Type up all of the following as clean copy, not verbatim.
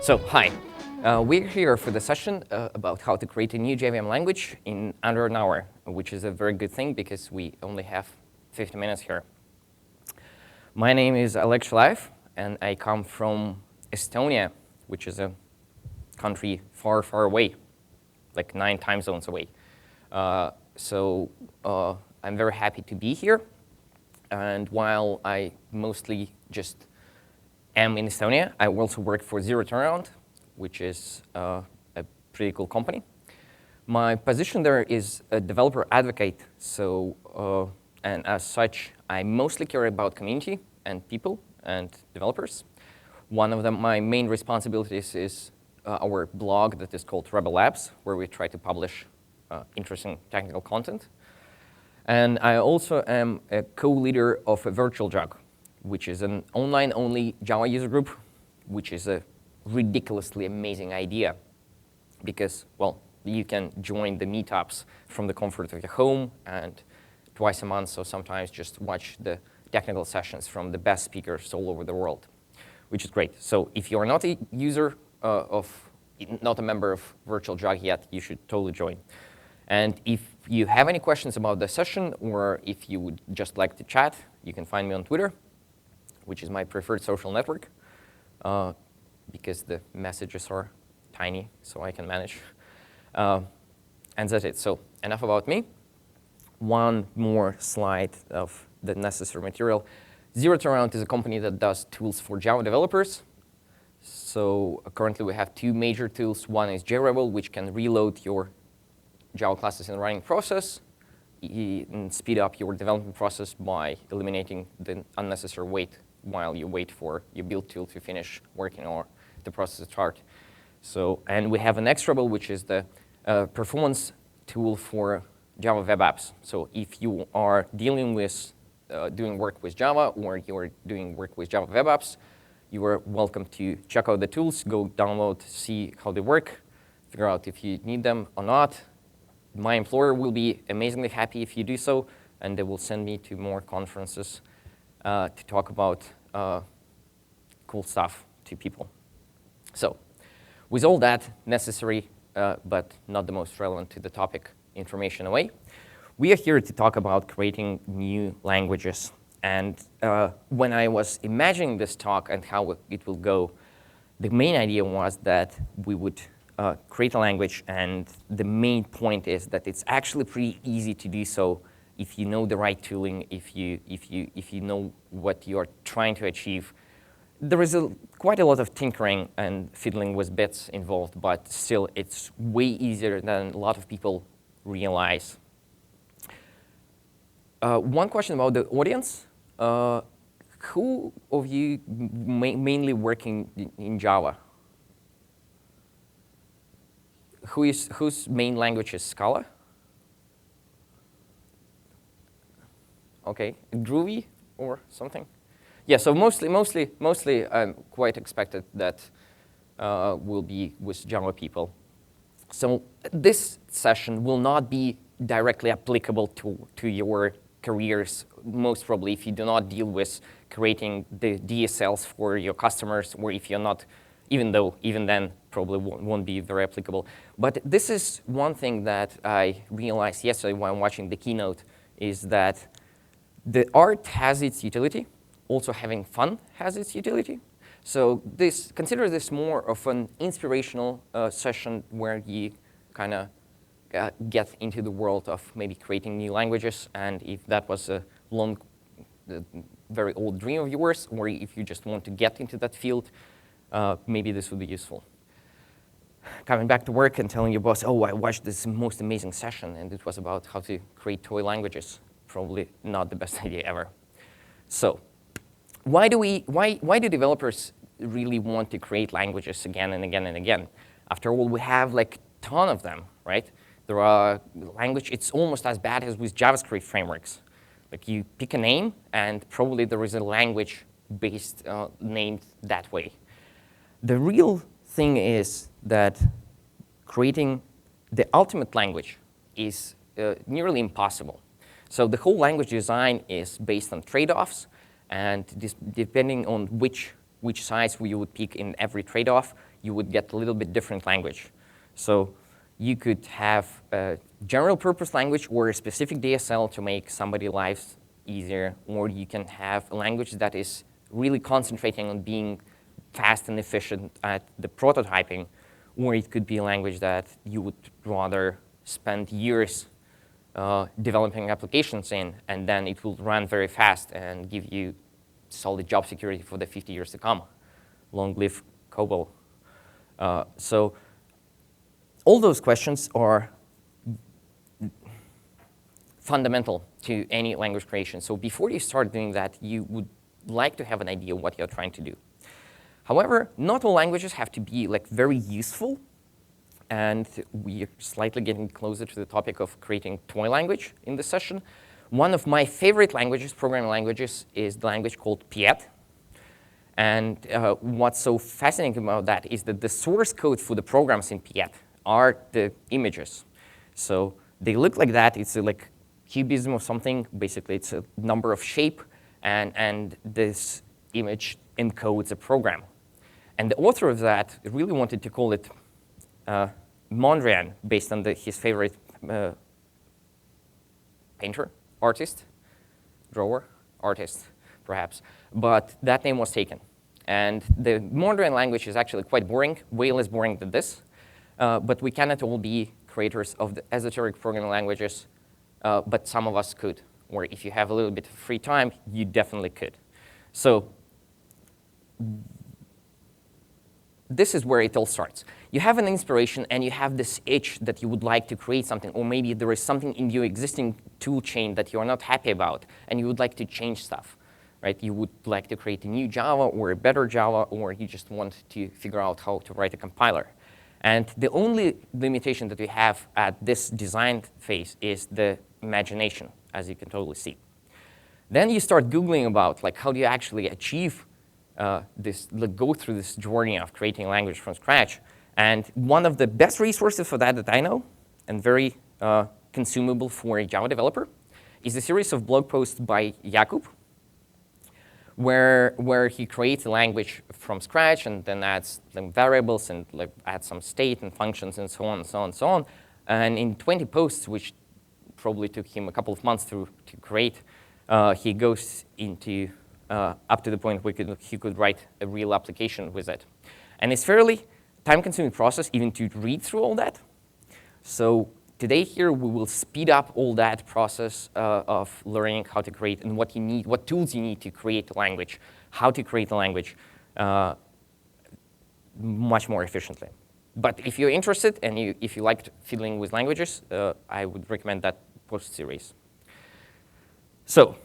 So, hi. We're here for the session about how to create a new JVM language in under an hour, which is a very good thing because we only have 50 minutes here. My name is Oleg Šelajev, and I come from Estonia, which is a country far, far away, like 9 time zones away. So I'm very happy to be here. And while I mostly just am in Estonia, I also work for ZeroTurnaround, which is a pretty cool company. My position there is a developer advocate. So, and as such, I mostly care about community and people and developers. One of my main responsibilities is our blog that is called Rebel Labs, where we try to publish interesting technical content. And I also am a co-leader of a Virtual JUG, which is an online-only Java user group, which is a ridiculously amazing idea because, well, you can join the meetups from the comfort of your home and twice a month, so sometimes just watch the technical sessions from the best speakers all over the world, which is great. So if you're not a user not a member of Virtual JUG yet, you should totally join. And if you have any questions about the session, or if you would just like to chat, you can find me on Twitter, which is my preferred social network, because the messages are tiny, so I can manage. And that's it. So enough about me. One more slide of the necessary material. ZeroTurnaround is a company that does tools for Java developers. So currently we have 2 major tools. One is JRebel, which can reload your Java classes in the running process and speed up your development process by eliminating the unnecessary wait while you wait for your build tool to finish working or the process to start. So, and we have an XRebel, which is the performance tool for Java web apps. So if you are dealing with doing work with Java, or you're doing work with Java web apps, you are welcome to check out the tools, go download, see how they work, figure out if you need them or not. My employer will be amazingly happy if you do so, and they will send me to more conferences to talk about cool stuff to people. So with all that necessary, but not the most relevant to the topic, information away, we are here to talk about creating new languages. And when I was imagining this talk and how it will go, the main idea was that we would create a language, and the main point is that it's actually pretty easy to do so if you know the right tooling, if you know what you are trying to achieve. There is quite a lot of tinkering and fiddling with bits involved, but still it's way easier than a lot of people realize. One question about the audience. Who of you mainly working in Java? Whose main language is Scala? Okay, Groovy or something? Yeah, so mostly I'm quite expected that will be with Java people. So this session will not be directly applicable to your careers, most probably if you do not deal with creating the DSLs for your customers, or if you're not, even then probably won't be very applicable. But this is one thing that I realized yesterday while watching the keynote, is that the art has its utility. Also having fun has its utility. So consider this more of an inspirational session where you kind of get into the world of maybe creating new languages. And if that was a very old dream of yours, or if you just want to get into that field, maybe this would be useful. Coming back to work and telling your boss, oh, I watched this most amazing session, and it was about how to create toy languages. Probably not the best idea ever. So why do developers really want to create languages again and again and again? After all, we have like a ton of them, right? There are it's almost as bad as with JavaScript frameworks. Like you pick a name, and probably there is a language based named that way. The real thing is that creating the ultimate language is nearly impossible. So the whole language design is based on trade-offs, and depending on which size you would pick in every trade-off, you would get a little bit different language. So you could have a general purpose language or a specific DSL to make somebody's lives easier, or you can have a language that is really concentrating on being fast and efficient at the prototyping, or it could be a language that you would rather spend years developing applications in, and then it will run very fast and give you solid job security for the 50 years to come. Long live COBOL. So all those questions are fundamental to any language creation. So before you start doing that, you would like to have an idea what you're trying to do. However, not all languages have to be like very useful. And we are slightly getting closer to the topic of creating toy language in this session. One of my favorite languages, programming languages, is the language called Piet. And what's so fascinating about that is that the source code for the programs in Piet are the images. So they look like that. It's like cubism or something. Basically, it's a number of shape, and this image encodes a program. And the author of that really wanted to call it Mondrian, based on his favorite painter, artist, drawer, artist, perhaps. But that name was taken. And the Mondrian language is actually quite boring, way less boring than this. But we cannot all be creators of the esoteric programming languages, but some of us could. Or if you have a little bit of free time, you definitely could. So this is where it all starts. You have an inspiration, and you have this itch that you would like to create something, or maybe there is something in your existing tool chain that you are not happy about, and you would like to change stuff, right? You would like to create a new Java or a better Java, or you just want to figure out how to write a compiler. And the only limitation that we have at this design phase is the imagination, as you can totally see. Then you start Googling about like how do you actually achieve go through this journey of creating language from scratch. And one of the best resources for that I know, and very consumable for a Java developer, is a series of blog posts by Jakub, where he creates a language from scratch and then adds some variables and like adds some state and functions and so on and so on and so on. And in 20 posts, which probably took him a couple of months to create, he goes into up to the point where he could write a real application with it. And it's fairly time-consuming process even to read through all that. So today here we will speed up all that process of learning how to create and what you need, what tools you need to create a language, how to create a language much more efficiently. But if you're interested and if you liked fiddling with languages, I would recommend that post series. So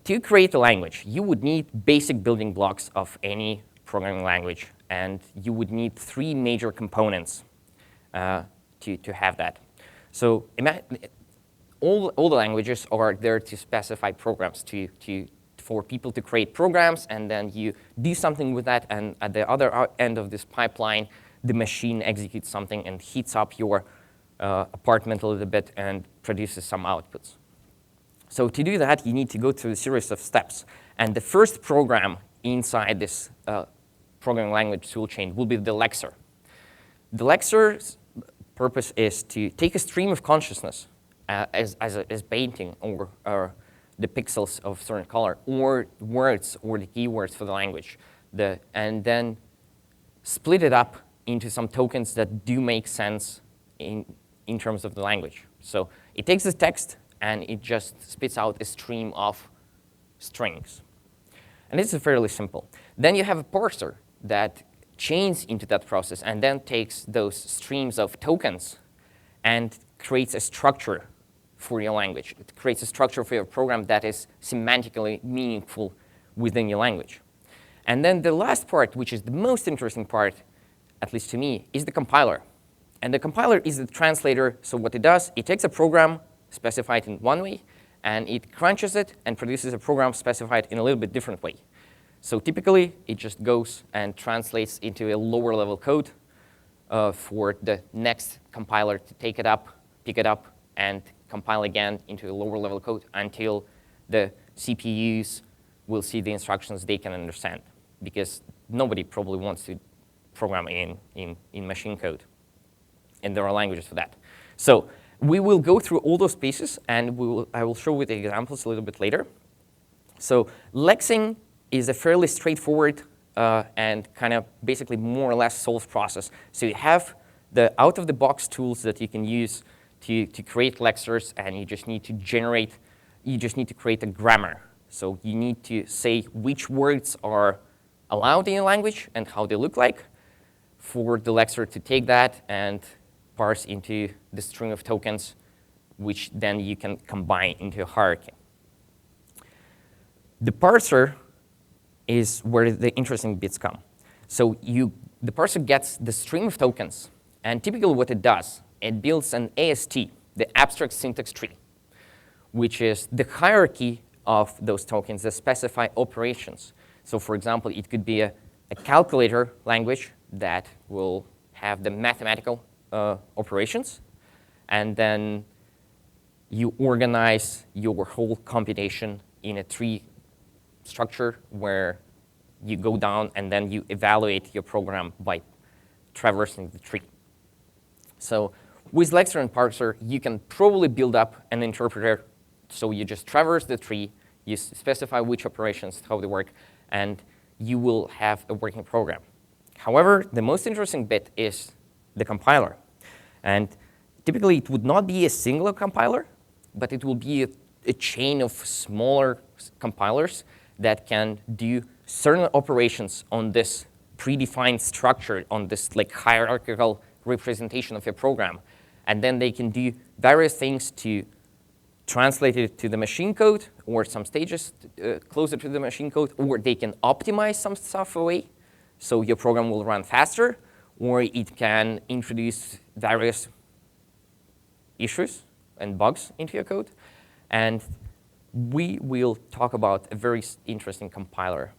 to create a language, you would need basic building blocks of any programming language. And you would need 3 major components to have that. So all the languages are there to specify programs, for people to create programs, and then you do something with that, and at the other end of this pipeline, the machine executes something and heats up your apartment a little bit and produces some outputs. So to do that, you need to go through a series of steps. And the first program inside this programming language toolchain will be the Lexer. The Lexer's purpose is to take a stream of consciousness as painting or the pixels of certain color, or words or the keywords for the language, and then split it up into some tokens that do make sense in terms of the language. So it takes the text and it just spits out a stream of strings. And this is fairly simple. Then you have a parser that chains into that process and then takes those streams of tokens and creates a structure for your language. It creates a structure for your program that is semantically meaningful within your language. And then the last part, which is the most interesting part, at least to me, is the compiler. And the compiler is the translator. So what it does, it takes a program specified in one way, and it crunches it and produces a program specified in a little bit different way. So typically, it just goes and translates into a lower level code for the next compiler to take it up, pick it up, and compile again into a lower level code until the CPUs will see the instructions they can understand. Because nobody probably wants to program in machine code. And there are languages for that. So we will go through all those pieces, and I will show you the examples a little bit later. So Lexing is a fairly straightforward and kind of basically more or less solved process. So you have the out-of-the-box tools that you can use to create lexers, and you just need to create a grammar. So you need to say which words are allowed in a language and how they look like for the lexer to take that and parse into the string of tokens, which then you can combine into a hierarchy. The parser is where the interesting bits come. So the parser gets the string of tokens, and typically what it does, it builds an AST, the abstract syntax tree, which is the hierarchy of those tokens that specify operations. So for example, it could be a calculator language that will have the mathematical operations, and then you organize your whole computation in a tree structure where you go down and then you evaluate your program by traversing the tree. So with Lexer and parser, you can probably build up an interpreter. So you just traverse the tree, you specify which operations, how they work, and you will have a working program. However, the most interesting bit is the compiler. And typically, it would not be a single compiler, but it will be a chain of smaller compilers that can do certain operations on this predefined structure, on this like hierarchical representation of your program. And then they can do various things to translate it to the machine code or some stages closer to the machine code, or they can optimize some stuff away so your program will run faster, or it can introduce various issues and bugs into your code. And we will talk about a very interesting compiler.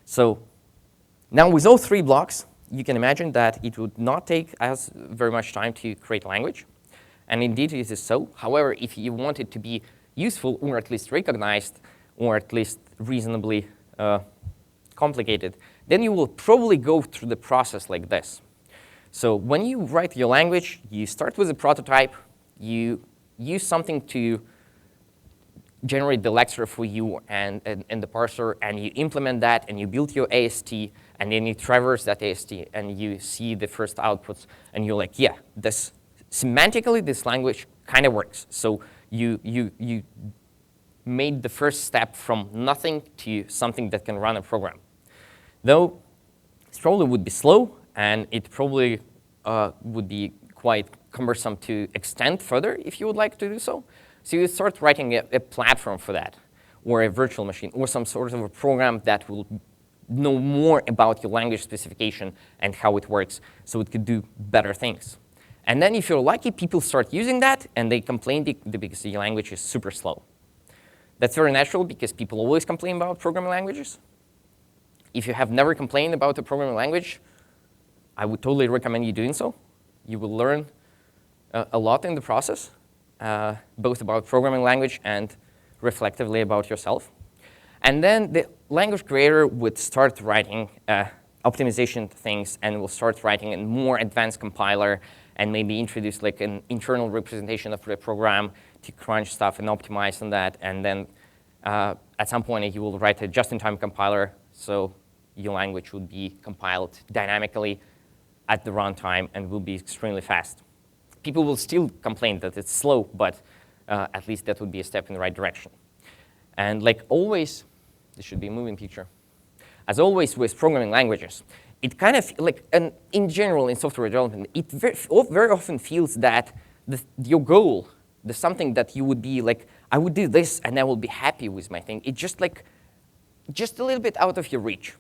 So now with all three blocks, you can imagine that it would not take us very much time to create a language. And indeed, it is so. However, if you want it to be useful, or at least recognized, or at least reasonably complicated, then you will probably go through the process like this. So when you write your language, you start with a prototype. You use something to generate the lexer for you and the parser, and you implement that, and you build your AST, and then you traverse that AST, and you see the first outputs, and you're like, yeah, semantically, this language kind of works. So you made the first step from nothing to something that can run a program. Though it probably would be slow, and it probably would be quite cumbersome to extend further if you would like to do so. So you start writing a platform for that, or a virtual machine, or some sort of a program that will know more about your language specification and how it works, so it could do better things. And then if you're lucky, people start using that, and they complain because the language is super slow. That's very natural, because people always complain about programming languages. If you have never complained about a programming language, I would totally recommend you doing so. You will learn a lot in the process, both about programming language and reflectively about yourself. And then the language creator would start writing optimization things, and will start writing a more advanced compiler, and maybe introduce like an internal representation of the program to crunch stuff and optimize on that. And then at some point, you will write a just-in-time compiler, so your language would be compiled dynamically at the runtime and will be extremely fast. People will still complain that it's slow, but at least that would be a step in the right direction. And like always, this should be a moving picture. As always with programming languages, it kind of, like, and in general in software development, it very often feels that your goal, something that you would be like, I would do this and I will be happy with my thing, it's just like, just a little bit out of your reach.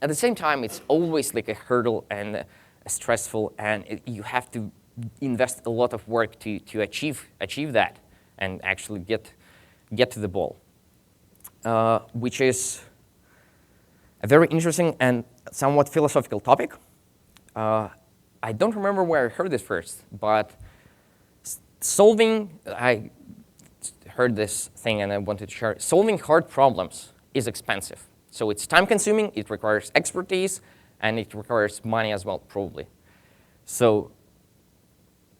At the same time, it's always like a hurdle and stressful, and you have to invest a lot of work to achieve that and actually get to the ball, which is a very interesting and somewhat philosophical topic. I don't remember where I heard this first, but I heard this thing and I wanted to share it. Solving hard problems is expensive. So it's time-consuming, it requires expertise, and it requires money as well, probably. So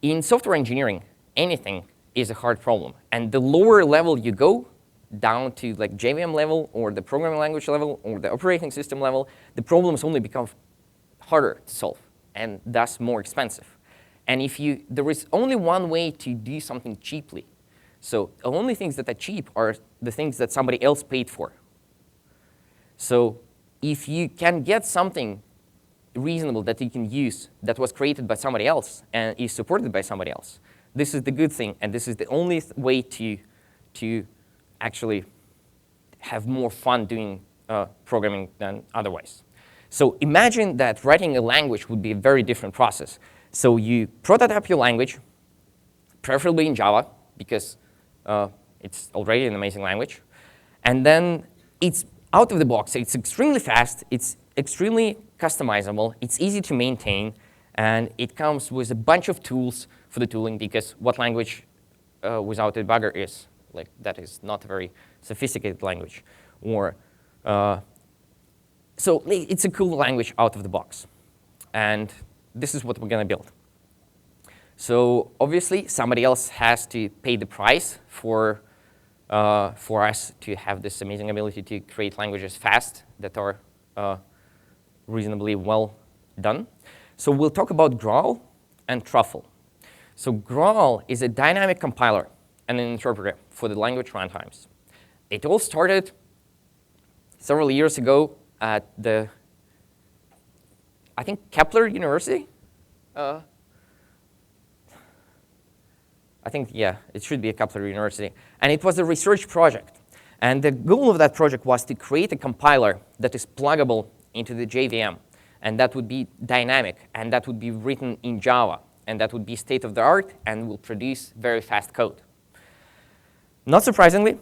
in software engineering, anything is a hard problem. And the lower level you go, down to like JVM level, or the programming language level, or the operating system level, the problems only become harder to solve, and thus more expensive. And there is only one way to do something cheaply. So the only things that are cheap are the things that somebody else paid for. So if you can get something reasonable that you can use that was created by somebody else and is supported by somebody else, this is the good thing, and this is the only way to actually have more fun doing programming than otherwise. So imagine that writing a language would be a very different process. So you prototype your language, preferably in Java, because it's already an amazing language. And then it's out of the box. It's extremely fast. It's extremely customizable. It's easy to maintain. And it comes with a bunch of tools for the tooling, because what language without a debugger is? Like, that is not a very sophisticated language. Or so it's a cool language out of the box. And this is what we're going to build. So obviously, somebody else has to pay the price for us to have this amazing ability to create languages fast that are reasonably well done. So we'll talk about GRAIL and Truffle. So GRAIL is a dynamic compiler and an interpreter for the language runtimes. It all started several years ago at I think, Kepler University. I think, yeah, it should be a Kepler University. And it was a research project. And the goal of that project was to create a compiler that is pluggable into the JVM. And that would be dynamic. And that would be written in Java. And that would be state of the art and will produce very fast code. Not surprisingly,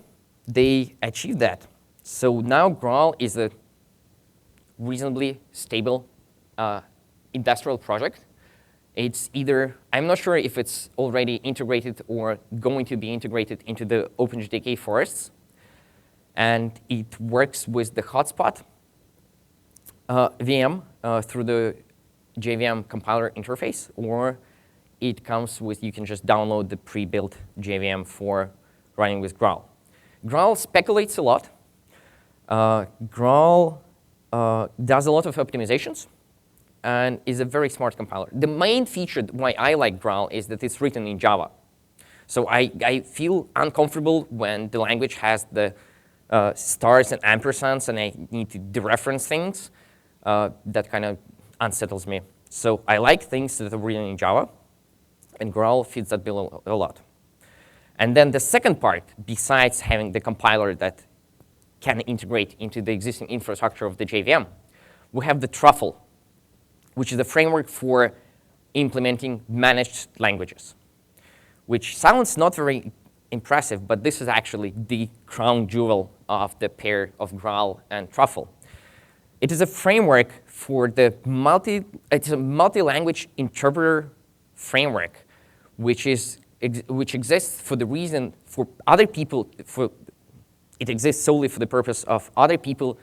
they achieved that. So now GRAIL is a reasonably stable industrial project. It's either, I'm not sure if it's already integrated or going to be integrated into the OpenJDK forests. And it works with the hotspot VM through the JVM compiler interface, or it comes with, you can just download the pre-built JVM for running with GRAIL. GRAIL speculates a lot. GRAIL does a lot of optimizations and is a very smart compiler. The main feature why I like GRAIL is that it's written in Java. So I feel uncomfortable when the language has the stars and ampersands and I need to dereference things. That kind of unsettles me. So I like things that are written in Java, and GRAIL fits that bill a lot. And then the second part, besides having the compiler that can integrate into the existing infrastructure of the JVM, we have the Truffle, which is a framework for implementing managed languages, which sounds not very impressive, but this is actually the crown jewel of the pair of GRAIL and Truffle. It is a framework for it's a multi-language interpreter framework, which exists for the reason for other people, it exists solely for the purpose of other people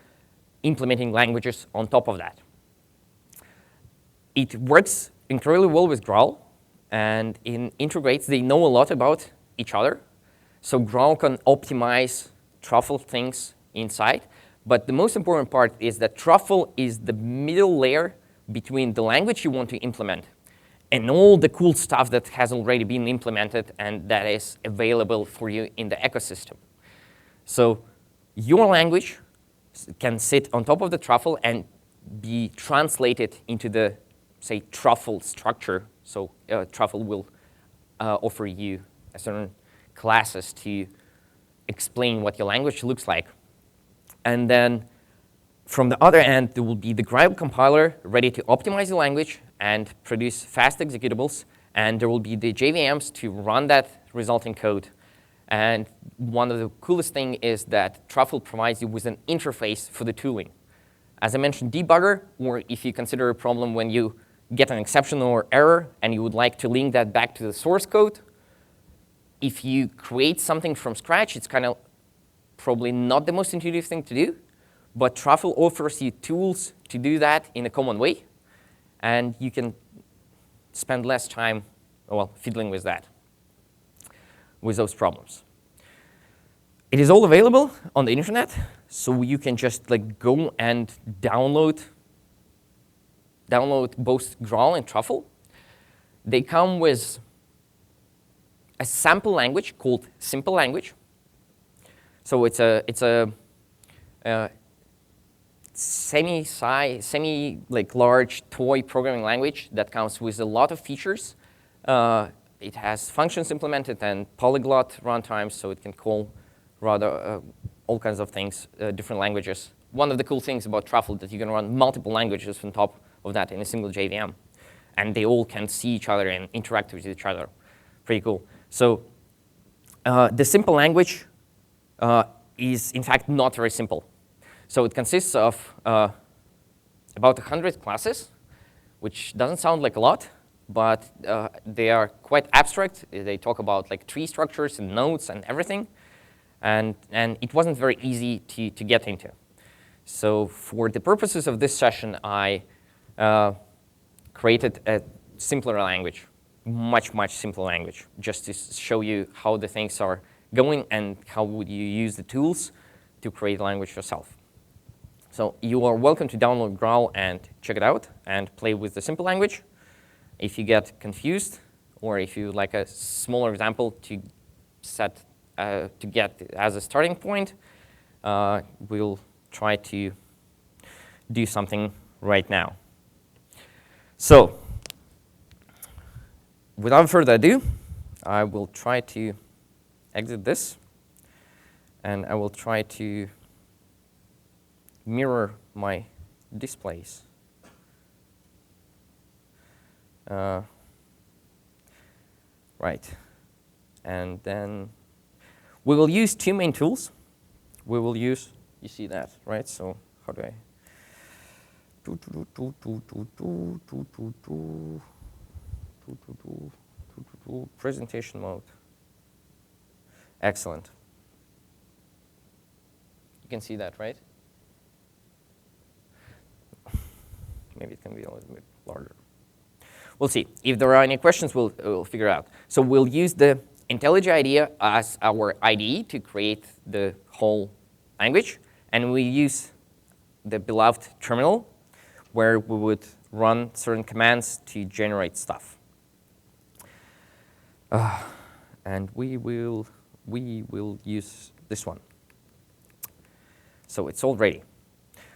implementing languages on top of that. It works incredibly well with GRAIL, and it integrates. They know a lot about each other. So GRAIL can optimize Truffle things inside. But the most important part is that Truffle is the middle layer between the language you want to implement and all the cool stuff that has already been implemented and that is available for you in the ecosystem. So your language can sit on top of the Truffle and be translated into the, say, Truffle structure. So Truffle will offer you a certain classes to explain what your language looks like. And then from the other end, there will be the GRAIL compiler ready to optimize the language and produce fast executables. And there will be the JVMs to run that resulting code. And one of the coolest things is that Truffle provides you with an interface for the tooling. As I mentioned, debugger, or if you consider a problem when you get an exception or error and you would like to link that back to the source code, if you create something from scratch, it's kind of probably not the most intuitive thing to do. but Truffle offers you tools to do that in a common way, and you can spend less time, well, fiddling with that, with those problems. It is all available on the internet, so you can just like go and download both GRAIL and Truffle. They come with a sample language called simple language. So it's a semi like large toy programming language that comes with a lot of features. It has functions implemented and polyglot runtimes, so it can call rather all kinds of things, different languages. One of the cool things about Truffle is that you can run multiple languages on top of that in a single JVM, and they all can see each other and interact with each other. Pretty cool. So the simple language is, in fact, not very simple. So it consists of about 100 classes, which doesn't sound like a lot, but they are quite abstract. They talk about like tree structures and nodes and everything. And it wasn't very easy to get into. So for the purposes of this session, I created a simpler language, much simpler language, just to show you how the things are going and how would you use the tools to create a language yourself. So you are welcome to download GRAIL and check it out and play with the simple language. If you get confused, or if you would like a smaller example to get as a starting point, we'll try to do something right now. So without further ado, I will try to exit this, and I will try to mirror my displays. Right. And then we will use two main tools. We will use, you see that, right? So how do I? Presentation mode. Excellent. You can see that, right? Maybe it can be a little bit larger. We'll see. If there are any questions, we'll figure out. So we'll use the IntelliJ IDEA as our IDE to create the whole language. And we use the beloved terminal, where we would run certain commands to generate stuff. And we will use this one. So it's all ready.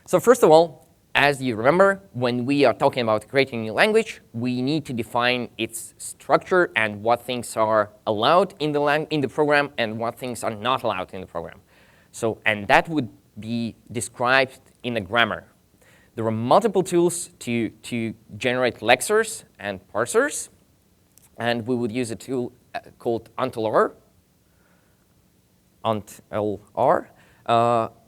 So first of all, as you remember, when we are talking about creating a new language, we need to define its structure and what things are allowed in the program and what things are not allowed in the program. So, and that would be described in a grammar. There are multiple tools to generate lexers and parsers, and we would use a tool called UntLR,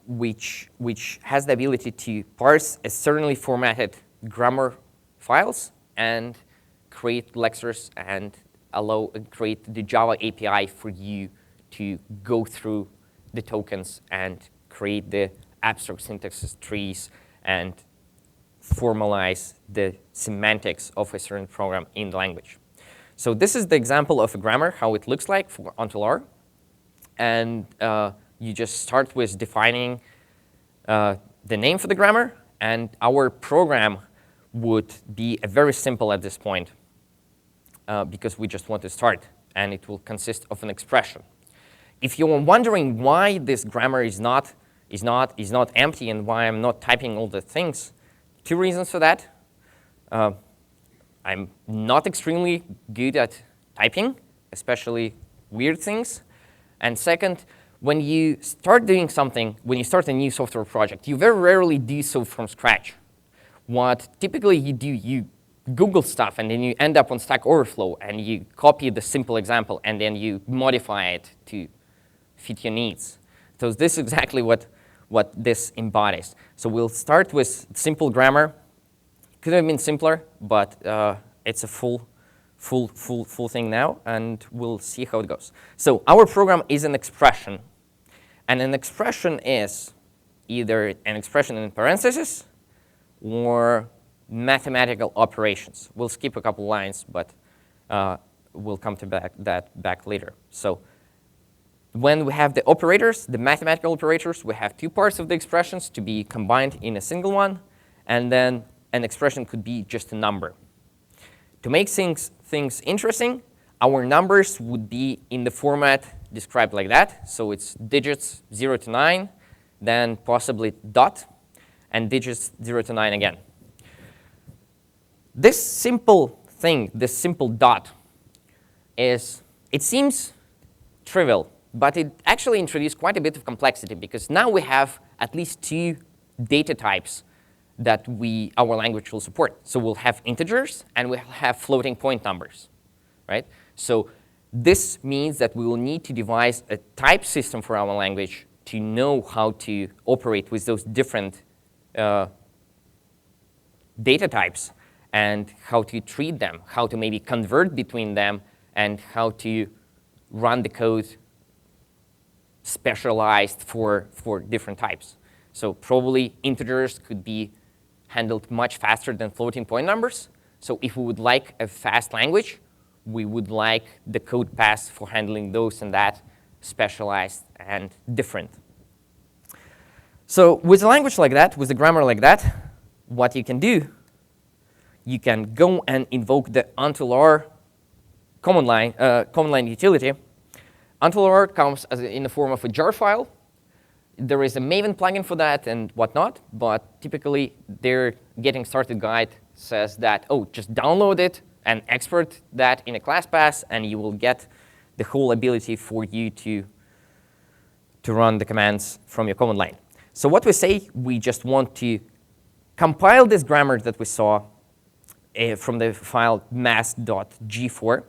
which has the ability to parse a certainly formatted grammar files and create lexers and create the Java API for you to go through the tokens and create the abstract syntaxes trees and formalize the semantics of a certain program in the language. So this is the example of a grammar, how it looks like for UntLR. And you just start with defining the name for the grammar, and our program would be very simple at this point because we just want to start, and it will consist of an expression. If you are wondering why this grammar is not empty and why I'm not typing all the things, two reasons for that. I'm not extremely good at typing, especially weird things. And second, when you start doing something, when you start a new software project, you very rarely do so from scratch. What typically you do, you Google stuff, and then you end up on Stack Overflow, and you copy the simple example, and then you modify it to fit your needs. So this is exactly what this embodies. So we'll start with simple grammar. Could have been simpler, but it's a full thing now, and we'll see how it goes. So our program is an expression, and an expression is either an expression in parentheses or mathematical operations. We'll skip a couple lines, but we'll come to that back later. So when we have the operators, the mathematical operators, we have two parts of the expressions to be combined in a single one, and then an expression could be just a number. To make things interesting, our numbers would be in the format described like that. So it's digits 0 to 9, then possibly dot, and digits 0 to 9 again. This simple thing, this simple dot, it seems trivial, but it actually introduced quite a bit of complexity, because now we have at least two data types that our language will support. So we'll have integers, and we'll have floating point numbers, right? So this means that we will need to devise a type system for our language to know how to operate with those different data types and how to treat them, how to maybe convert between them, and how to run the code specialized for different types. So probably integers could be handled much faster than floating point numbers. So if we would like a fast language, we would like the code paths for handling those and that specialized and different. So with a language like that, with a grammar like that, what you can do, you can go and invoke the until Commonline utility. Until comes in the form of a jar file. There is a Maven plugin for that and whatnot, but typically their getting started guide says that, oh, just download it and export that in a class path, and you will get the whole ability for you to run the commands from your command line. So what we say, we just want to compile this grammar that we saw from the file mass.g4.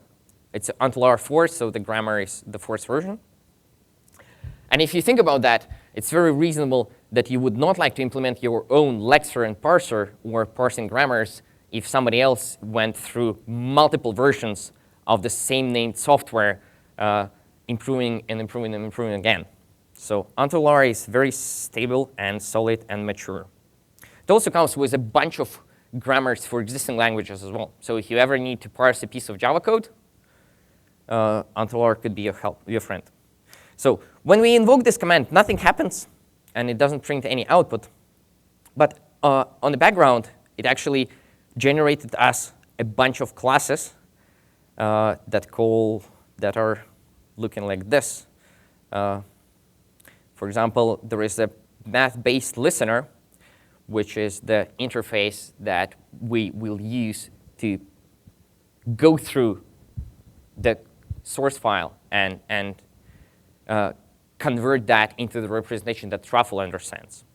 It's until R4, so the grammar is the fourth version. And if you think about that, it's very reasonable that you would not like to implement your own Lexer and parser or parsing grammars if somebody else went through multiple versions of the same named software, improving and improving and improving again. So until R is very stable and solid and mature. It also comes with a bunch of grammars for existing languages as well. So if you ever need to parse a piece of Java code, until R could be your friend. So when we invoke this command, nothing happens, and it doesn't print any output. But on the background, it actually generated us a bunch of classes that are looking like this. For example, there is a Mathbased listener, which is the interface that we will use to go through the source file and convert that into the representation that Truffle understands.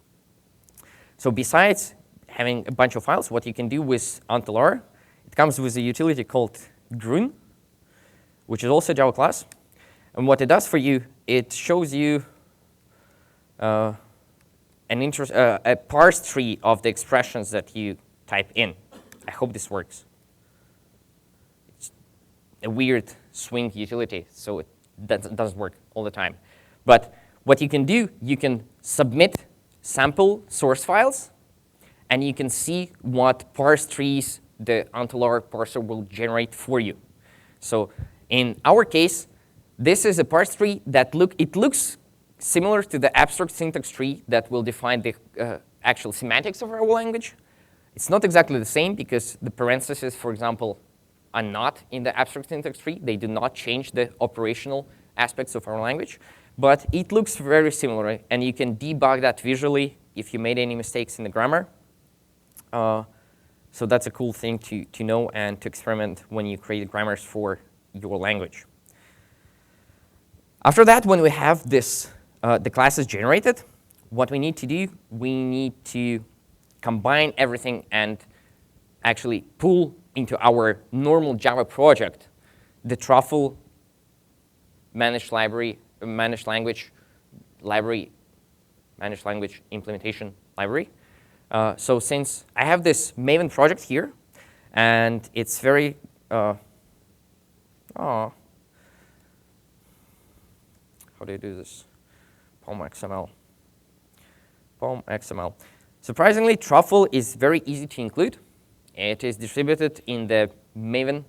So besides having a bunch of files, what you can do with until R, it comes with a utility called grun, which is also a Java class. And what it does for you, it shows you a parse tree of the expressions that you type in. I hope this works. It's a weird swing utility, so it doesn't work all the time. But what you can do, you can submit sample source files, and you can see what parse trees the until R parser will generate for you. So in our case, this is a parse tree that looks similar to the abstract syntax tree that will define the actual semantics of our language. It's not exactly the same because the parentheses, for example, are not in the abstract syntax tree. They do not change the operational aspects of our language. But it looks very similar, and you can debug that visually if you made any mistakes in the grammar. So that's a cool thing to know and to experiment when you create grammars for your language. After that, when we have this, the classes generated, what we need to do, we need to combine everything and actually pull into our normal Java project the Truffle managed language implementation library. So since I have this Maven project here, and it's very, how do you do this? POM XML. .com/XML. Surprisingly, Truffle is very easy to include. It is distributed in the Maven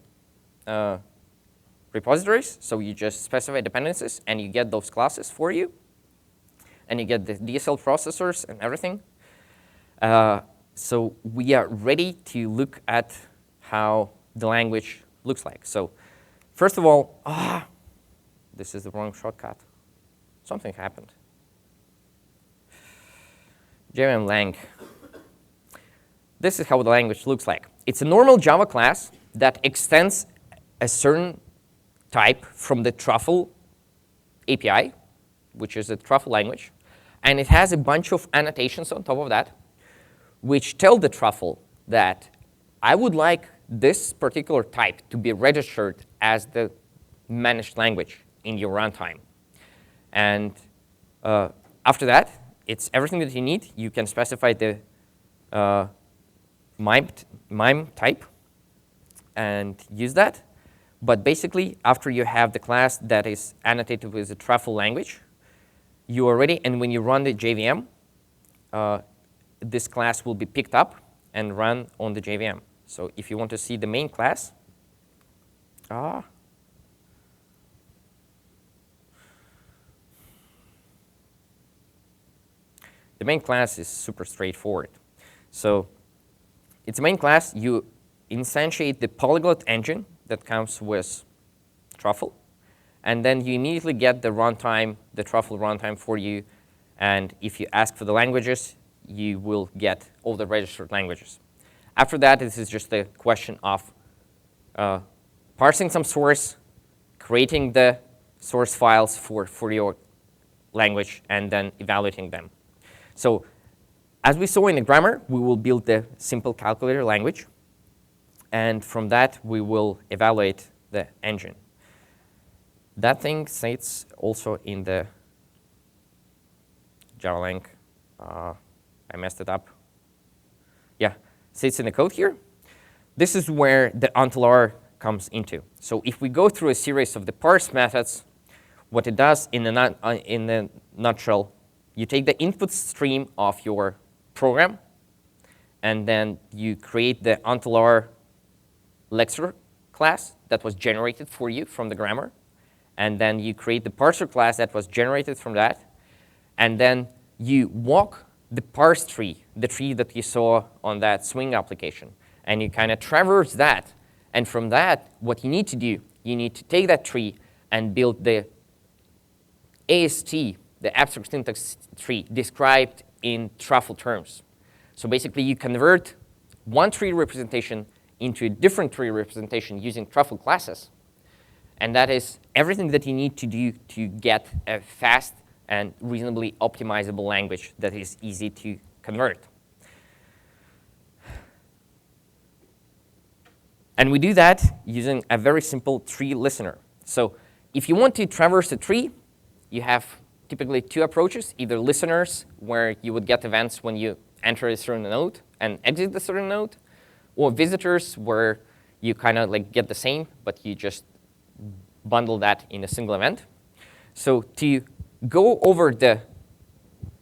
repositories. So you just specify dependencies, and you get those classes for you. And you get the DSL processors and everything. So we are ready to look at how the language looks like. So first of all, this is the wrong shortcut. Something happened. JVM-Lang. This is how the language looks like. It's a normal Java class that extends a certain type from the Truffle API, which is a Truffle language. And it has a bunch of annotations on top of that, which tell the Truffle that I would like this particular type to be registered as the managed language in your runtime. And after that, it's everything that you need. You can specify the MIME type and use that. But basically, after you have the class that is annotated with the Truffle language, you are ready. And when you run the JVM, this class will be picked up and run on the JVM. So if you want to see the main class, the main class is super straightforward. So it's a main class. You instantiate the polyglot engine that comes with Truffle. And then you immediately get the runtime, the Truffle runtime for you. And if you ask for the languages, you will get all the registered languages. After that, this is just a question of parsing some source, creating the source files for your language, and then evaluating them. So as we saw in the grammar, we will build the simple calculator language. And from that, we will evaluate the engine. That thing sits also in the JavaLang. I messed it up. Yeah, sits in the code here. This is where the until comes into. So if we go through a series of the parse methods, what it does in a nutshell, you take the input stream of your program, and then you create the until Lexer class that was generated for you from the grammar. And then you create the parser class that was generated from that. And then you walk the parse tree, the tree that you saw on that swing application. And you kind of traverse that. And from that, what you need to do, you need to take that tree and build the AST, the abstract syntax tree, described in Truffle terms. So basically, you convert one tree representation into a different tree representation using Truffle classes. And that is everything that you need to do to get a fast and reasonably optimizable language that is easy to convert. And we do that using a very simple tree listener. So if you want to traverse a tree, you have typically two approaches, either listeners, where you would get events when you enter a certain node and exit a certain node, or visitors, where you kind of like get the same, but you just bundle that in a single event. So to go over the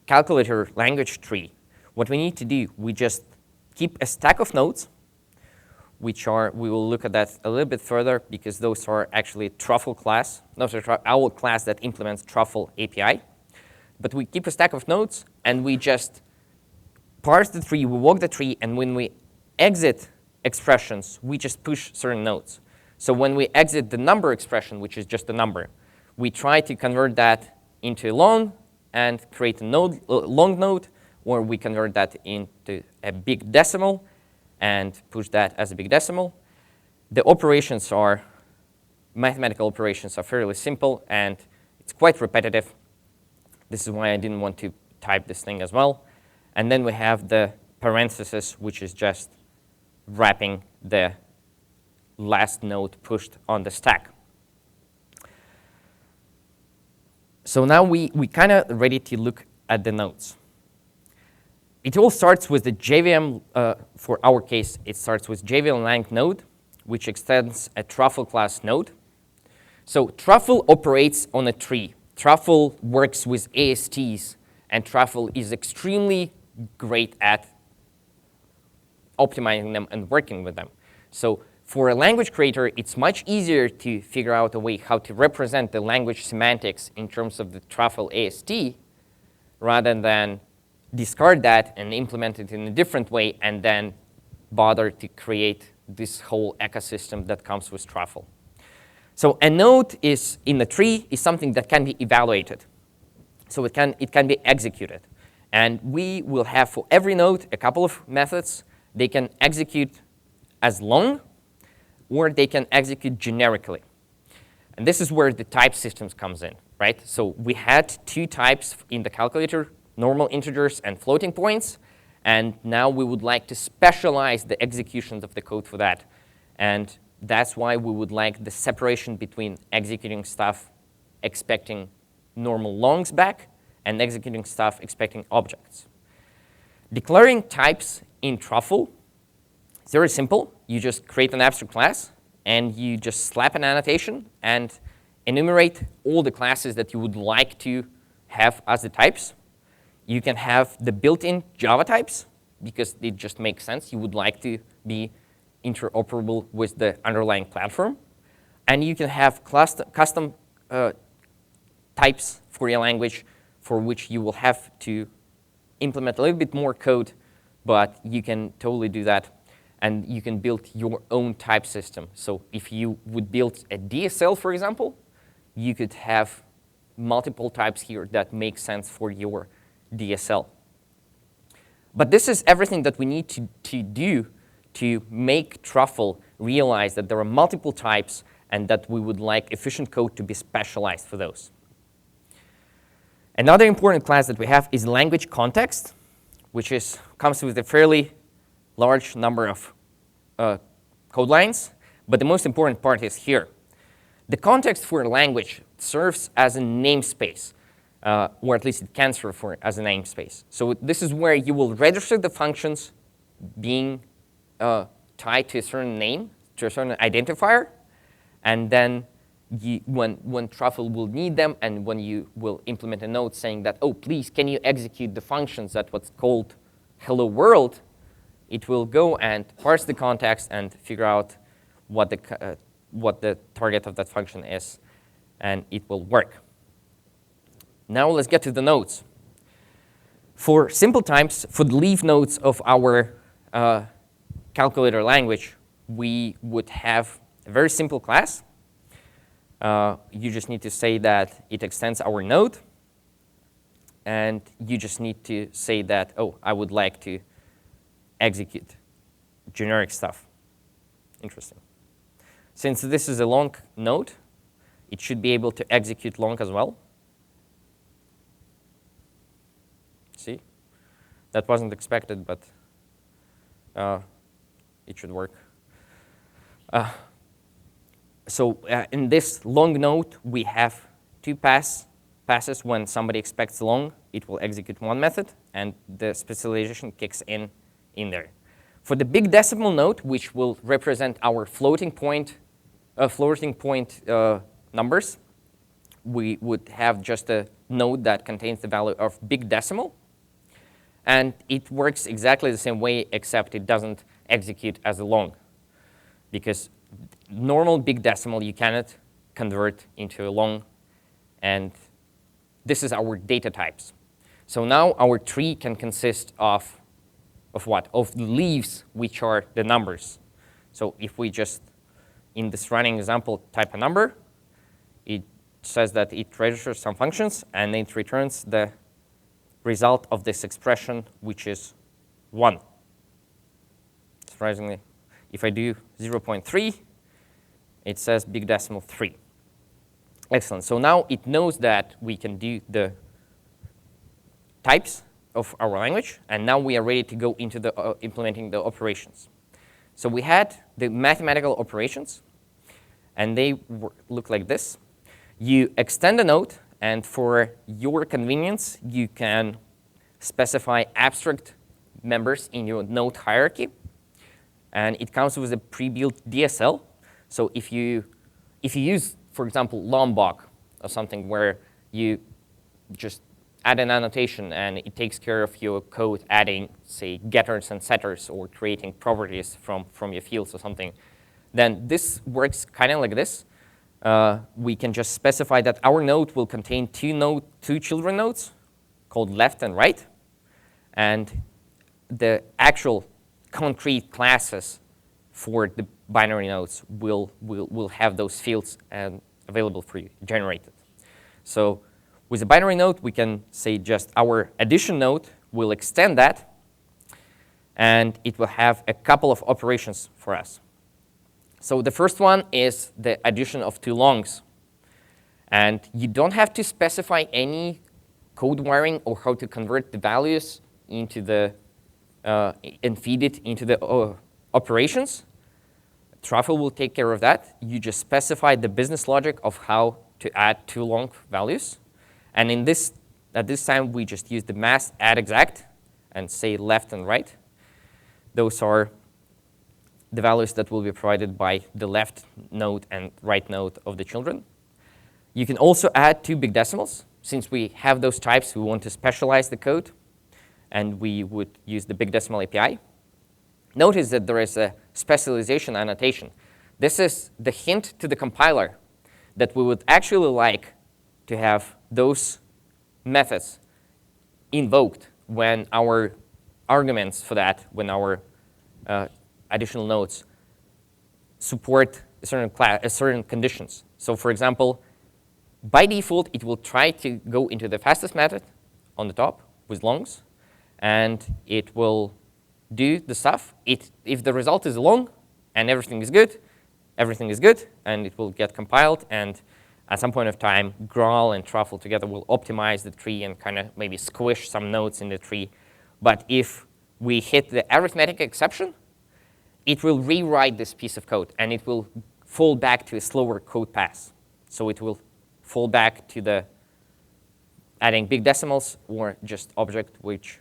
calculator language tree, what we need to do, we just keep a stack of nodes, which are, we will look at that a little bit further, because those are actually Truffle class, our class that implements Truffle API. But we keep a stack of nodes, and we just parse the tree, we walk the tree, and when we exit expressions, we just push certain nodes. So when we exit the number expression, which is just a number, we try to convert that into a long and create a node, long node, or we convert that into a big decimal and push that as a big decimal. The operations are, mathematical operations are fairly simple, and it's quite repetitive. This is why I didn't want to type this thing as well. And then we have the parenthesis, which is just wrapping the last node pushed on the stack. So now we kind of ready to look at the nodes. It all starts with the JVM, for our case, it starts with JVM-Lang node, which extends a Truffle class node. So Truffle operates on a tree. Truffle works with ASTs and Truffle is extremely great at optimizing them and working with them. So for a language creator, it's much easier to figure out a way how to represent the language semantics in terms of the Truffle AST rather than discard that and implement it in a different way and then bother to create this whole ecosystem that comes with Truffle. So a node is in the tree is something that can be evaluated. So it can be executed. And we will have for every node a couple of methods. They can execute as long, or they can execute generically. And this is where the type systems comes in, right? So we had two types in the calculator, normal integers and floating points. And now we would like to specialize the executions of the code for that. And that's why we would like the separation between executing stuff expecting normal longs back and executing stuff expecting objects. Declaring types in Truffle is very simple. You just create an abstract class, and you just slap an annotation and enumerate all the classes that you would like to have as the types. You can have the built-in Java types, because it just makes sense. You would like to be interoperable with the underlying platform. And you can have custom types for your language for which you will have to implement a little bit more code, but you can totally do that. And you can build your own type system. So if you would build a DSL, for example, you could have multiple types here that make sense for your DSL. But this is everything that we need to do to make Truffle realize that there are multiple types and that we would like efficient code to be specialized for those. Another important class that we have is language context, which comes with a fairly large number of code lines. But the most important part is here. The context for a language serves as a namespace, or at least it can serve as a namespace. So this is where you will register the functions being tied to a certain name, to a certain identifier, and then when Truffle will need them, and when you will implement a node saying that, oh, please, can you execute the functions that what's called hello world, it will go and parse the context and figure out what the target of that function is, and it will work. Now let's get to the nodes. For simple types, for the leaf nodes of our calculator language, we would have a very simple class. You just need to say that it extends our node. And you just need to say that, oh, I would like to execute generic stuff. Interesting. Since this is a long node, it should be able to execute long as well. See? That wasn't expected, but it should work. So in this long node, we have two passes. When somebody expects long, it will execute one method, and the specialization kicks in there. For the big decimal node, which will represent our floating point numbers, we would have just a node that contains the value of big decimal. And it works exactly the same way, except it doesn't execute as a long. Because normal big decimal, you cannot convert into a long. And this is our data types. So now our tree can consist of what? Of the leaves, which are the numbers. So if we just, in this running example, type a number, it says that it registers some functions, and it returns the result of this expression, which is 1. Surprisingly, if I do 0.3, it says big decimal 3. Excellent. So now it knows that we can do the types of our language, and now we are ready to go into the implementing the operations. So we had the mathematical operations, and they look like this. You extend a node, and for your convenience, you can specify abstract members in your node hierarchy, and it comes with a pre-built DSL. So if you use, for example, Lombok or something where you just add an annotation, and it takes care of your code adding, say, getters and setters or creating properties from your fields or something, then this works kind of like this. We can just specify that our node will contain two children nodes called left and right, and the actual concrete classes for the binary nodes will have those fields available for you, generated. So with a binary node, we can say just our addition node will extend that, and it will have a couple of operations for us. So the first one is the addition of two longs. And you don't have to specify any code wiring or how to convert the values into the and feed it into the operations. Truffle will take care of that. You just specify the business logic of how to add two long values. And at this time, we just use the mass add exact and say left and right. Those are the values that will be provided by the left node and right node of the children. You can also add two big decimals. Since we have those types, we want to specialize the code, and we would use the big decimal API. Notice that there is a specialization annotation. This is the hint to the compiler that we would actually like to have those methods invoked when our arguments for that, when our additional nodes support certain conditions. So for example, by default, it will try to go into the fastest method on the top with longs, and it will do the stuff. If the result is long and everything is good, and it will get compiled, and at some point of time, GRAIL and Truffle together will optimize the tree and kind of maybe squish some nodes in the tree. But if we hit the arithmetic exception, it will rewrite this piece of code, and it will fall back to a slower code pass. So it will fall back to the adding big decimals or just object which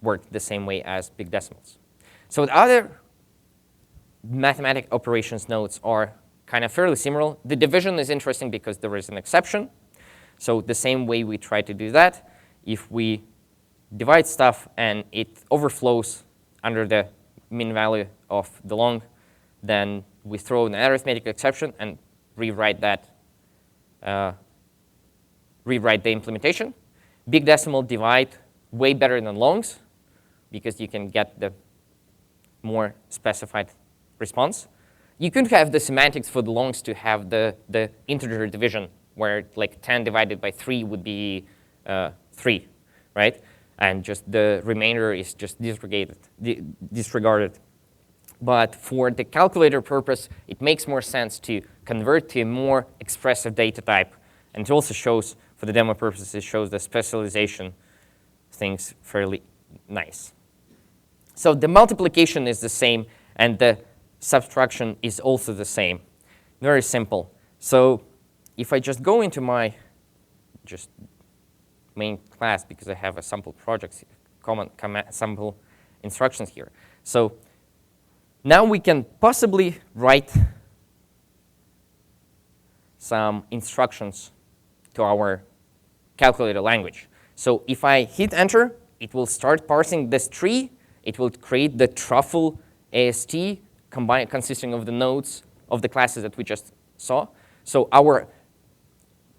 work the same way as big decimals. So the other mathematic operations nodes are kind of fairly similar. The division is interesting because there is an exception. So the same way we try to do that, if we divide stuff and it overflows under the min value of the long, then we throw an arithmetic exception and rewrite that, rewrite the implementation. Big decimal divide way better than longs because you can get the more specified response. You could have the semantics for the longs to have the integer division, where like 10 divided by 3 would be 3, right? And just the remainder is just disregarded. But for the calculator purpose, it makes more sense to convert to a more expressive data type. And it also shows, for the demo purposes, it shows the specialization things fairly nice. So the multiplication is the same, and the subtraction is also the same. Very simple. So if I just go into my main class, because I have a sample projects, sample instructions here. So now we can possibly write some instructions to our calculator language. So if I hit enter, it will start parsing this tree. It will create the Truffle AST consisting of the nodes of the classes that we just saw. So our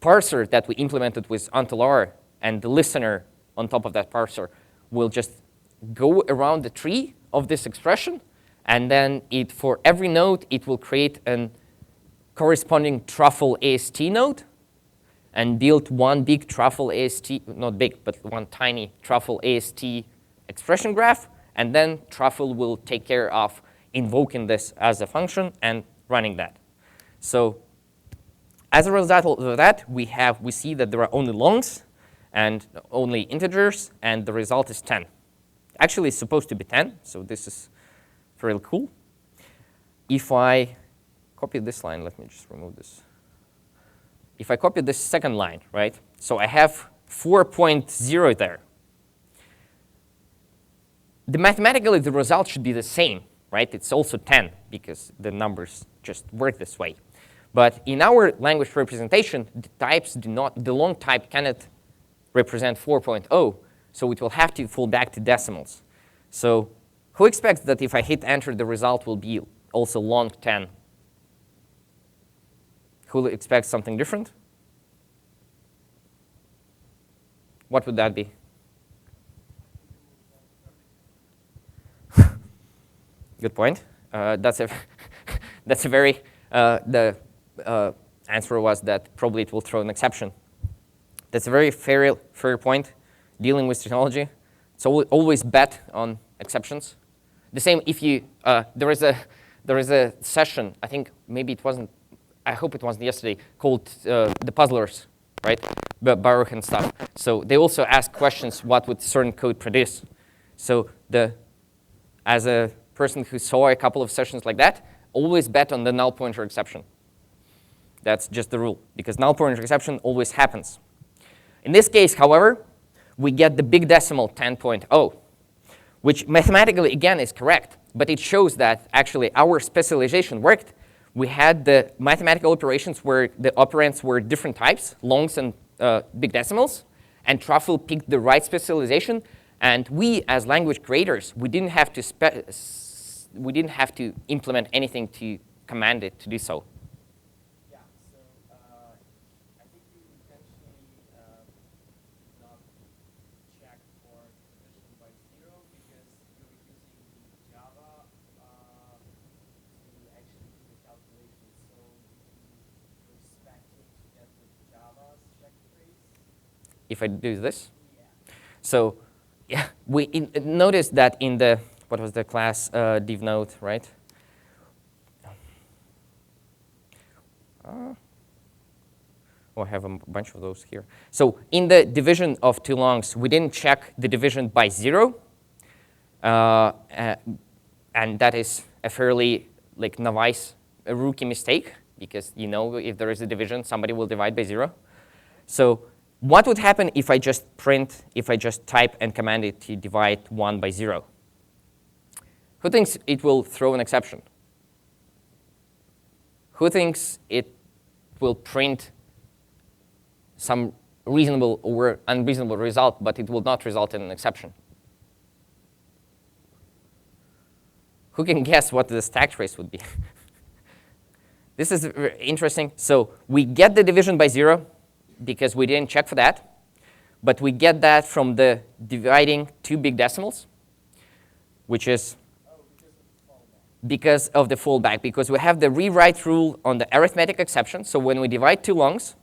parser that we implemented with UntilR and the listener on top of that parser will just go around the tree of this expression, and then for every node, it will create a corresponding Truffle AST node and build one big Truffle AST, not big, but one tiny Truffle AST expression graph, and then Truffle will take care of invoking this as a function and running that. So as a result of that, we see that there are only longs and only integers, and the result is 10. Actually, it's supposed to be 10, so this is really cool. If I copy this line, let me just remove this. If I copy this second line, right? So I have 4.0 there. Mathematically, the result should be the same, right? It's also 10 because the numbers just work this way. But in our language representation, the long type cannot represent 4.0, so it will have to fall back to decimals. So who expects that if I hit enter, the result will be also long 10? Who expects something different? What would that be? Good point. That's a that's a very the answer was that probably it will throw an exception. That's a very fair point. Dealing with technology, it's always bet on exceptions. The same if you there is a session. I think maybe it wasn't. I hope it wasn't yesterday. Called the puzzlers, right? Baruch and stuff. So they also ask questions. What would certain code produce? So as a person who saw a couple of sessions like that, always bet on the null pointer exception. That's just the rule, because null pointer exception always happens. In this case, however, we get the big decimal 10.0, which mathematically, again, is correct. But it shows that actually our specialization worked. We had the mathematical operations where the operands were different types, longs and big decimals. And Truffle picked the right specialization. And we, as language creators, we didn't have to implement anything to command it to do so. Yeah, so I think you intentionally not check for division by 0 because you're using Java to actually do the calculation. So you're expecting to get the Java's check phrase. If I do this? Yeah. So yeah, we notice that in the, what was the class div node, right? I have a bunch of those here. So in the division of two longs, we didn't check the division by 0. And that is a fairly novice, a rookie mistake, because if there is a division, somebody will divide by 0. So what would happen if I just type and command it to divide 1 by 0? Who thinks it will throw an exception? Who thinks it will print some reasonable or unreasonable result, but it will not result in an exception? Who can guess what the stack trace would be? This is interesting. So we get the division by 0 because we didn't check for that. But we get that from the dividing two big decimals, which is because of the fallback, because we have the rewrite rule on the arithmetic exception. So when we divide two longs,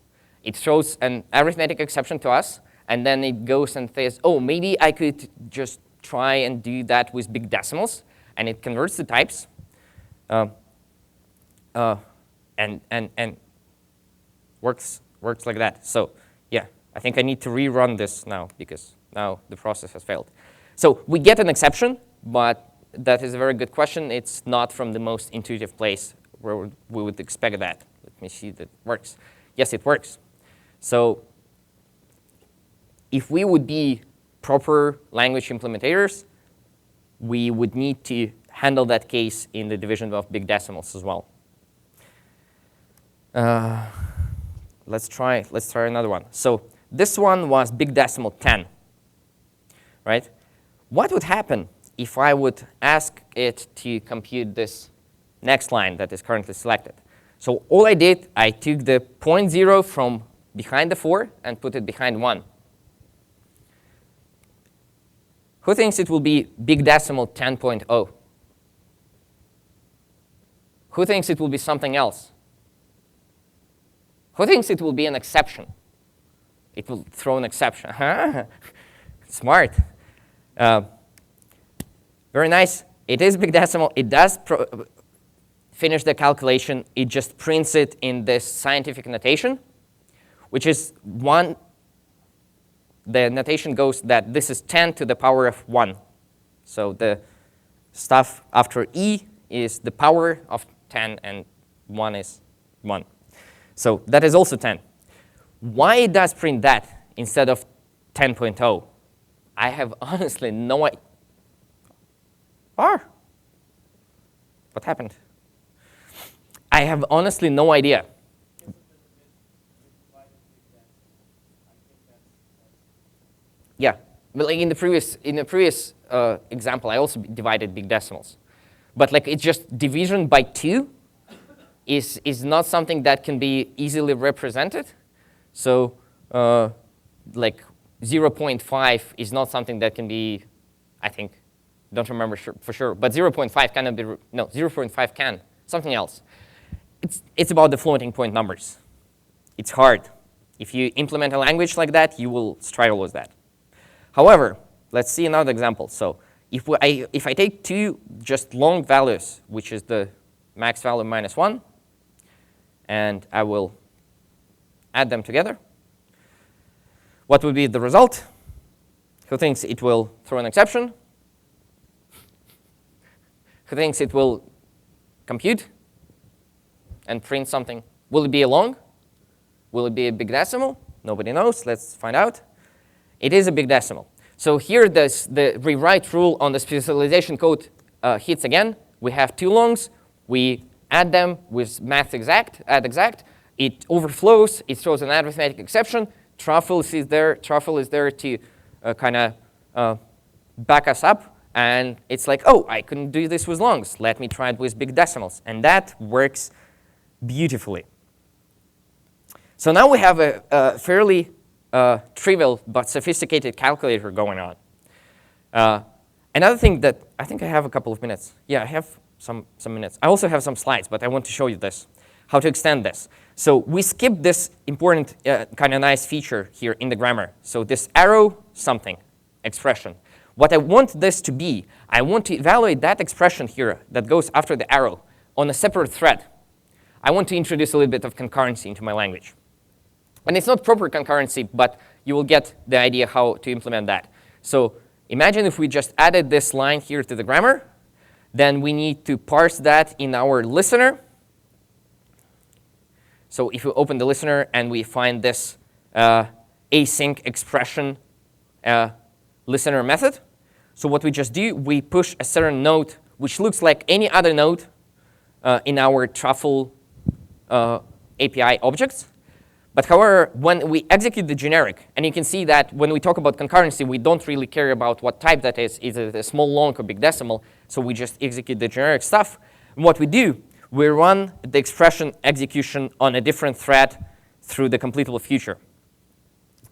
it throws an arithmetic exception to us, and then it goes and says, oh, maybe I could just try and do that with big decimals, and it converts the types. And works like that. So yeah, I think I need to rerun this now, because now the process has failed. So we get an exception, but that is a very good question. It's not from the most intuitive place where we would expect that. Let me see that it works. Yes, it works. So if we would be proper language implementators, we would need to handle that case in the division of big decimals as well. Let's try another one. So this one was big decimal 10, right? What would happen if I would ask it to compute this next line that is currently selected? So all I did, I took the 0.0 from behind the 4 and put it behind 1. Who thinks it will be big decimal 10.0? Who thinks it will be something else? Who thinks it will be an exception? It will throw an exception. Smart. Very nice. It is big decimal. It does finish the calculation. It just prints it in this scientific notation, which is 1. The notation goes that this is 10 to the power of 1. So the stuff after E is the power of 10, and 1 is 1. So that is also 10. Why it does print that instead of 10.0? I have honestly no idea. What happened? I have honestly no idea. Yeah, but like in the previous example, I also divided big decimals. But like it's just division by 2 is not something that can be easily represented. So like 0.5 is not something that can be, I think, don't remember for sure, but 0.5 cannot be, no, 0.5 can, something else. It's about the floating point numbers. It's hard. If you implement a language like that, you will struggle with that. However, let's see another example. So if I take 2 just long values, which is the max value minus 1, and I will add them together, what would be the result? Who thinks it will throw an exception? Who thinks it will compute and print something? Will it be a long? Will it be a big decimal? Nobody knows. Let's find out. It is a big decimal. So here the rewrite rule on the specialization code hits again. We have 2 longs. We add them with math exact, add exact. It overflows. It throws an arithmetic exception. Truffle is there. Truffle is there to kind of back us up. And it's like, oh, I couldn't do this with longs. Let me try it with big decimals. And that works beautifully. So now we have a fairly trivial but sophisticated calculator going on. Another thing that I think I have a couple of minutes. Yeah, I have some minutes. I also have some slides, but I want to show you this, how to extend this. So we skipped this important kind of nice feature here in the grammar. So this arrow something expression. What I want this to be, I want to evaluate that expression here that goes after the arrow on a separate thread. I want to introduce a little bit of concurrency into my language. And it's not proper concurrency, but you will get the idea how to implement that. So imagine if we just added this line here to the grammar, then we need to parse that in our listener. So if we open the listener and we find this async expression listener method, so what we just do, we push a certain node, which looks like any other node in our Truffle API objects. But however, when we execute the generic, and you can see that when we talk about concurrency, we don't really care about what type that is it a small, long, or big decimal, so we just execute the generic stuff. And what we do, we run the expression execution on a different thread through the completable future.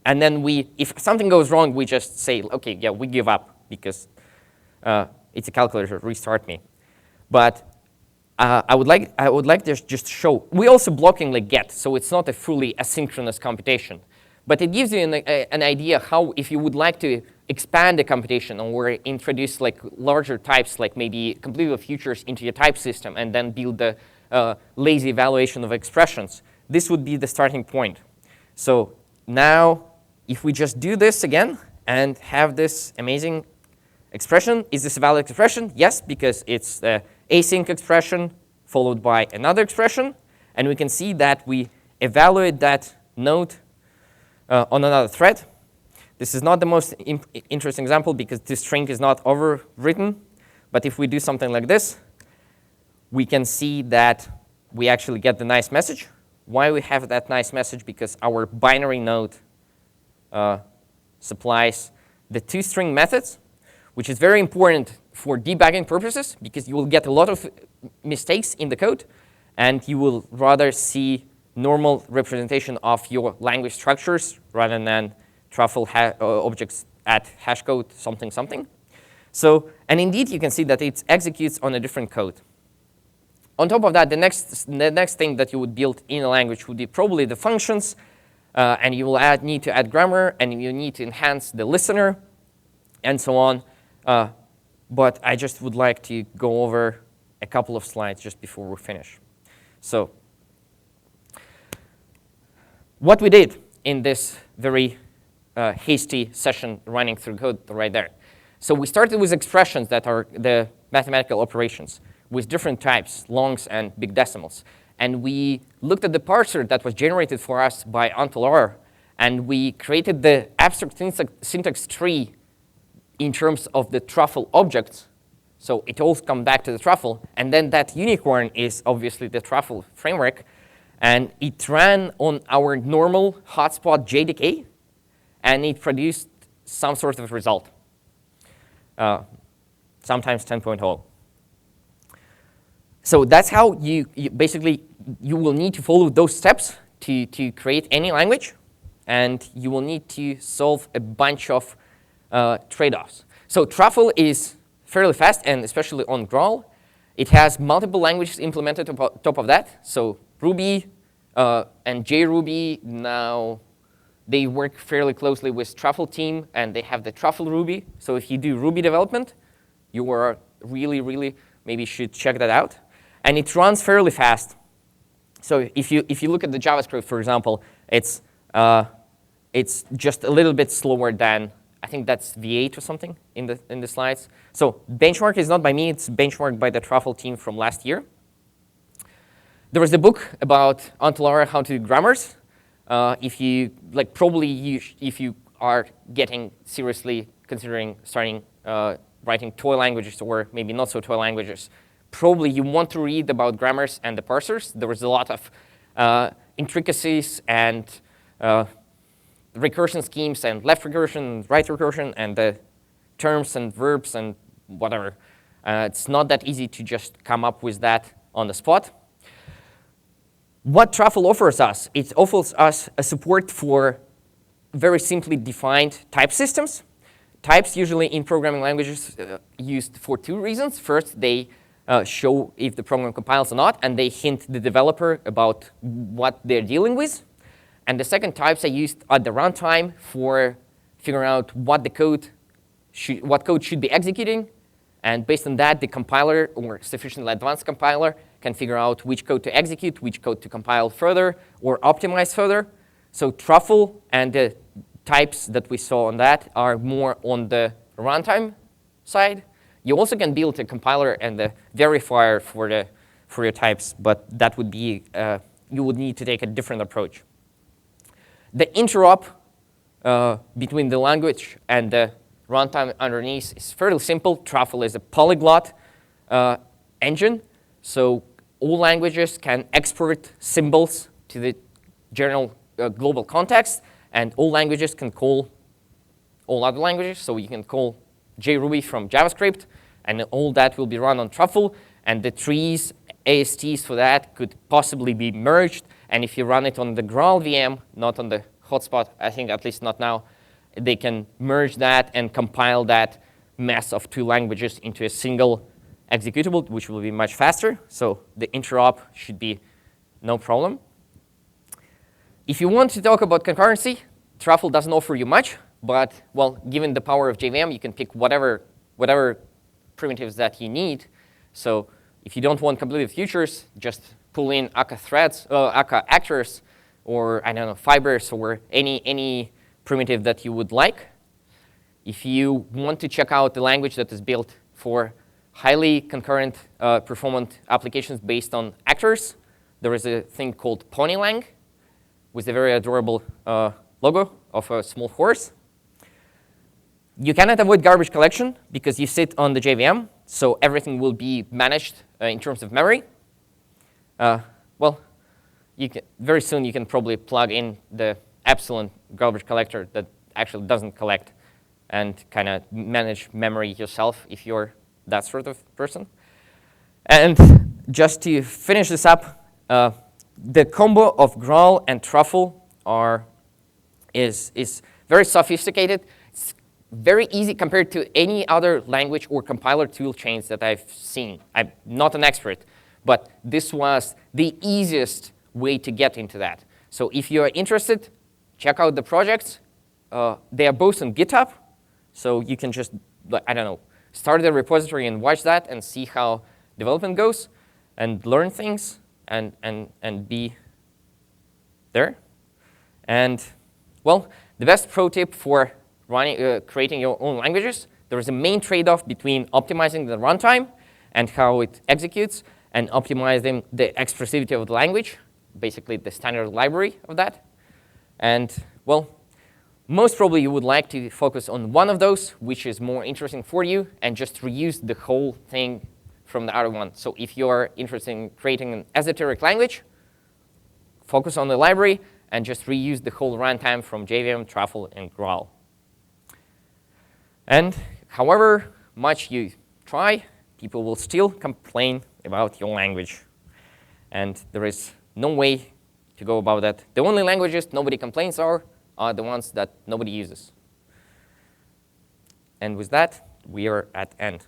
And then if something goes wrong, we just say, OK, yeah, we give up, because it's a calculator, restart me. But I would like to just show, we also blocking like get, so it's not a fully asynchronous computation. But it gives you an idea how, if you would like to expand the computation or introduce like larger types, like maybe completable futures into your type system and then build the lazy evaluation of expressions, this would be the starting point. So now, if we just do this again and have this amazing expression, is this a valid expression? Yes, because it's the async expression followed by another expression. And we can see that we evaluate that node on another thread. This is not the most interesting example because this string is not overwritten. But if we do something like this, we can see that we actually get the nice message. Why we have that nice message? Because our binary node supplies the toString methods, which is very important for debugging purposes, because you will get a lot of mistakes in the code, and you will rather see normal representation of your language structures rather than Truffle objects at hashcode something something. So, and indeed, you can see that it executes on a different code. On top of that, the next thing that you would build in a language would be probably the functions, and you will need to add grammar, and you need to enhance the listener, and so on. But I just would like to go over a couple of slides just before we finish. So what we did in this very hasty session running through code right there. So we started with expressions that are the mathematical operations with different types, longs and big decimals. And we looked at the parser that was generated for us by UntilR, and we created the abstract syntax tree in terms of the Truffle objects. So it all comes back to the Truffle. And then that unicorn is obviously the Truffle framework. And it ran on our normal hotspot JDK. And it produced some sort of result, sometimes 10.0. So that's how you basically, you will need to follow those steps to create any language, and you will need to solve a bunch of trade-offs. So Truffle is fairly fast, and especially on GRAIL. It has multiple languages implemented on top of that. So Ruby and JRuby now, they work fairly closely with Truffle team, and they have the Truffle Ruby. So if you do Ruby development, you are really maybe should check that out. And it runs fairly fast. So if you look at the JavaScript, for example, it's just a little bit slower than, I think that's V8 or something in the slides. So benchmark is not by me, it's benchmarked by the Truffle team from last year. There was a book about Antelara how to do grammars. If you if you are getting seriously considering starting writing toy languages, or maybe not so toy languages, probably you want to read about grammars and the parsers. There was a lot of intricacies and recursion schemes and left recursion, right recursion, and the terms and verbs and whatever. It's not that easy to just come up with that on the spot. What Truffle offers us, it offers us a support for very simply defined type systems. Types usually in programming languages used for two reasons. First, they show if the program compiles or not, and they hint the developer about what they're dealing with. And the second, types are used at the runtime for figuring out what code should be executing. And based on that, the compiler, or sufficiently advanced compiler, can figure out which code to execute, which code to compile further, or optimize further. So Truffle and the types that we saw on that are more on the runtime side. You also can build a compiler and a verifier for your types, but that would be, you would need to take a different approach. The interop between the language and the runtime underneath is fairly simple. Truffle is a polyglot engine, so all languages can export symbols to the general global context, and all languages can call all other languages. So you can call JRuby from JavaScript, and all that will be run on Truffle, and the trees, ASTs for that could possibly be merged. And if you run it on the GRAIL VM, not on the hotspot, I think at least not now, they can merge that and compile that mess of two languages into a single executable, which will be much faster. So the interop should be no problem. If you want to talk about concurrency, Truffle doesn't offer you much, but well, given the power of JVM, you can pick whatever primitives that you need. So if you don't want completed futures, just pull in akka threads, akka actors, or I don't know, fibers, or any primitive that you would like. If you want to check out the language that is built for highly concurrent performant applications based on actors, there is a thing called Ponylang with a very adorable logo of a small horse. You cannot avoid garbage collection because you sit on the JVM, so everything will be managed in terms of memory. Well, very soon you can probably plug in the Epsilon garbage collector that actually doesn't collect and kind of manage memory yourself if you're that sort of person. And just to finish this up, the combo of GRAIL and Truffle is very sophisticated. It's very easy compared to any other language or compiler tool chains that I've seen. I'm not an expert, but this was the easiest way to get into that. So if you're interested, check out the projects. They are both on GitHub, so you can just, I don't know, start the repository and watch that and see how development goes and learn things and be there. And well, the best pro tip for creating your own languages, there is a main trade-off between optimizing the runtime and how it executes and optimizing the expressivity of the language, basically the standard library of that. And well, most probably you would like to focus on one of those, which is more interesting for you, and just reuse the whole thing from the other one. So if you're interested in creating an esoteric language, focus on the library and just reuse the whole runtime from JVM, Truffle, and GRAIL. And however much you try, people will still complain about your language. And there is no way to go about that. The only languages nobody complains are the ones that nobody uses. And with that, we are at end.